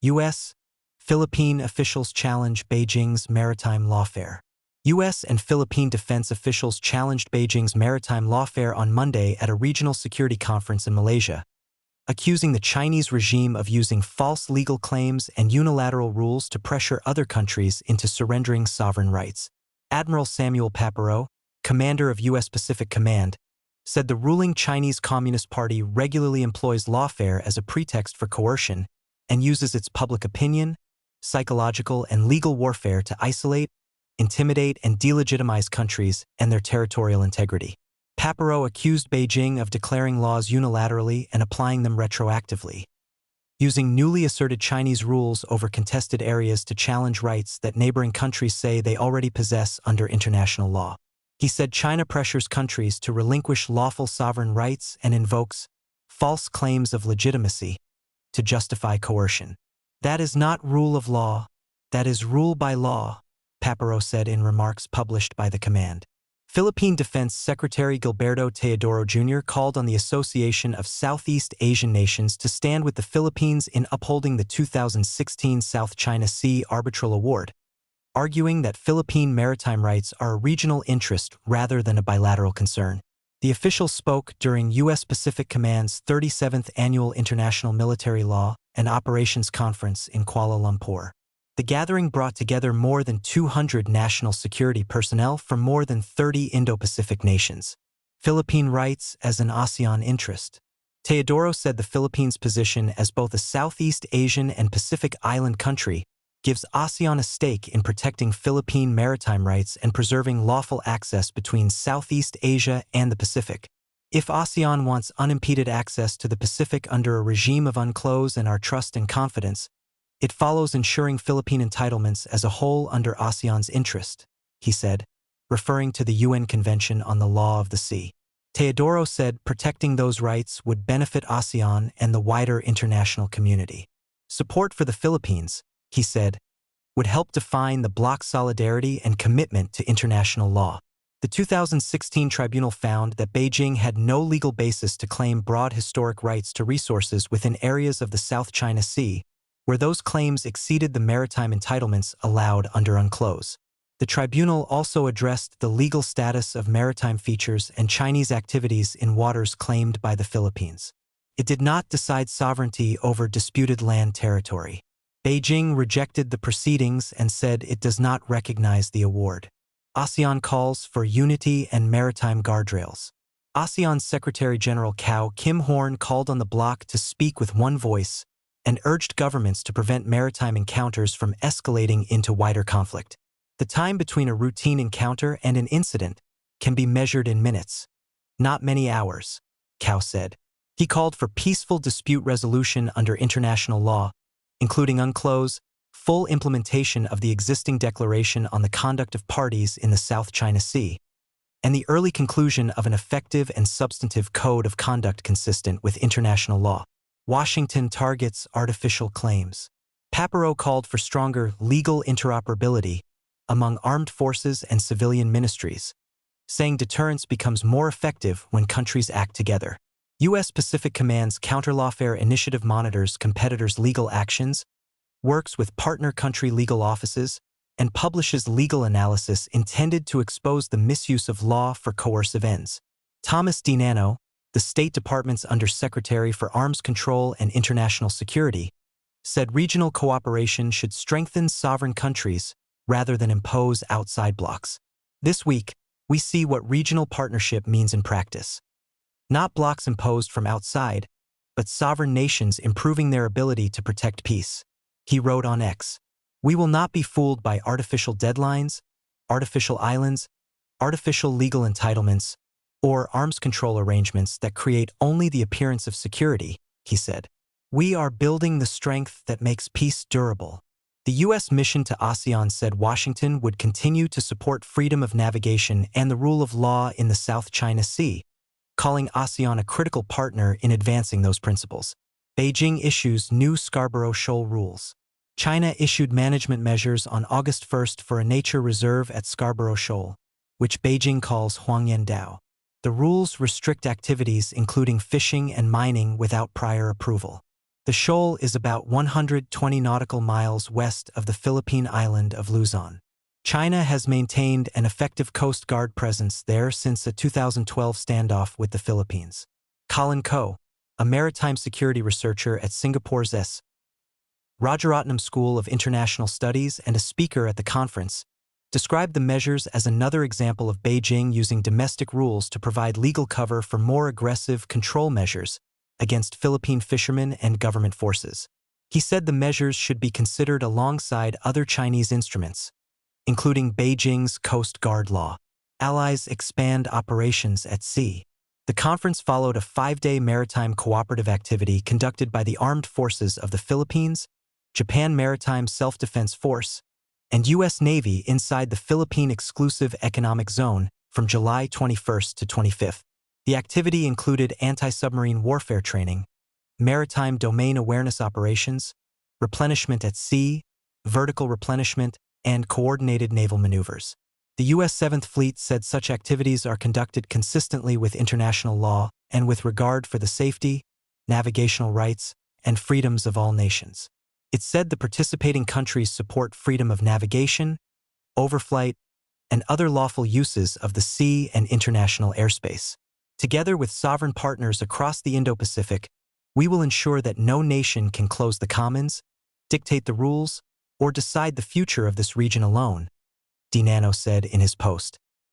U.S. Philippine officials challenge Beijing's maritime lawfare. U.S. and Philippine defense officials challenged Beijing's maritime lawfare on Monday at a regional security conference in Malaysia, accusing the Chinese regime of using false legal claims and unilateral rules to pressure other countries into surrendering sovereign rights. Admiral Samuel Papero, commander of U.S. Pacific Command, said the ruling Chinese Communist Party regularly employs lawfare as a pretext for coercion and uses its public opinion, psychological and legal warfare to isolate, intimidate, and delegitimize countries and their territorial integrity. Papero accused Beijing of declaring laws unilaterally and applying them retroactively, using newly asserted Chinese rules over contested areas to challenge rights that neighboring countries say they already possess under international law. He said China pressures countries to relinquish lawful sovereign rights and invokes false claims of legitimacy to justify coercion. That is not rule of law, that is rule by law, Papero said in remarks published by the command. Philippine Defense Secretary Gilberto Teodoro Jr. called on the Association of Southeast Asian Nations to stand with the Philippines in upholding the 2016 South China Sea Arbitral Award, arguing that Philippine maritime rights are a regional interest rather than a bilateral concern. The official spoke during U.S. Pacific Command's 37th Annual International Military Law and Operations Conference in Kuala Lumpur. The gathering brought together more than 200 national security personnel from more than 30 Indo-Pacific nations. Philippine rights as an ASEAN interest. Teodoro said the Philippines' position as both a Southeast Asian and Pacific island country gives ASEAN a stake in protecting Philippine maritime rights and preserving lawful access between Southeast Asia and the Pacific. If ASEAN wants unimpeded access to the Pacific under a regime of unclose and our trust and confidence, it follows ensuring Philippine entitlements as a whole under ASEAN's interest, he said, referring to the UN Convention on the Law of the Sea. Teodoro said protecting those rights would benefit ASEAN and the wider international community. Support for the Philippines, he said, would help define the bloc's solidarity and commitment to international law. The 2016 tribunal found that Beijing had no legal basis to claim broad historic rights to resources within areas of the South China Sea, where those claims exceeded the maritime entitlements allowed under UNCLOS. The tribunal also addressed the legal status of maritime features and Chinese activities in waters claimed by the Philippines. It did not decide sovereignty over disputed land territory. Beijing rejected the proceedings and said it does not recognize the award. ASEAN calls for unity and maritime guardrails. ASEAN Secretary-General Cao Kim Horn called on the bloc to speak with one voice and urged governments to prevent maritime encounters from escalating into wider conflict. The time between a routine encounter and an incident can be measured in minutes, not many hours, Cao said. He called for peaceful dispute resolution under international law, including UNCLOS, full implementation of the existing declaration on the conduct of parties in the South China Sea, and the early conclusion of an effective and substantive code of conduct consistent with international law. Washington targets artificial claims. Papero called for stronger legal interoperability among armed forces and civilian ministries, saying deterrence becomes more effective when countries act together. U.S. Pacific Command's Counter-Lawfare Initiative monitors competitors' legal actions, works with partner country legal offices, and publishes legal analysis intended to expose the misuse of law for coercive ends. Thomas D. Nano, the State Department's Undersecretary for Arms Control and International Security, said regional cooperation should strengthen sovereign countries rather than impose outside blocs. This week, we see what regional partnership means in practice. Not blocs imposed from outside, but sovereign nations improving their ability to protect peace. He wrote on X, "We will not be fooled by artificial deadlines, artificial islands, artificial legal entitlements, or arms control arrangements that create only the appearance of security," he said. "We are building the strength that makes peace durable." The U.S. mission to ASEAN said Washington would continue to support freedom of navigation and the rule of law in the South China Sea, calling ASEAN a critical partner in advancing those principles. Beijing issues new Scarborough Shoal rules. China issued management measures on August 1st for a nature reserve at Scarborough Shoal, which Beijing calls Huangyan Dao. The rules restrict activities including fishing and mining without prior approval. The shoal is about 120 nautical miles west of the Philippine island of Luzon. China has maintained an effective Coast Guard presence there since a 2012 standoff with the Philippines. Colin Ko, a maritime security researcher at Singapore's S. Rajaratnam School of International Studies and a speaker at the conference, described the measures as another example of Beijing using domestic rules to provide legal cover for more aggressive control measures against Philippine fishermen and government forces. He said the measures should be considered alongside other Chinese instruments, including Beijing's Coast Guard law. Allies expand operations at sea. The conference followed a 5-day maritime cooperative activity conducted by the armed forces of the Philippines, Japan Maritime Self-Defense Force, and U.S. Navy inside the Philippine Exclusive Economic Zone from July 21st to 25th. The activity included anti-submarine warfare training, maritime domain awareness operations, replenishment at sea, vertical replenishment, and coordinated naval maneuvers. The U.S. 7th Fleet said such activities are conducted consistently with international law and with regard for the safety, navigational rights, and freedoms of all nations. It said the participating countries support freedom of navigation, overflight, and other lawful uses of the sea and international airspace. Together with sovereign partners across the Indo-Pacific, we will ensure that no nation can close the commons, dictate the rules, or decide the future of this region alone, Di Nano said in his post.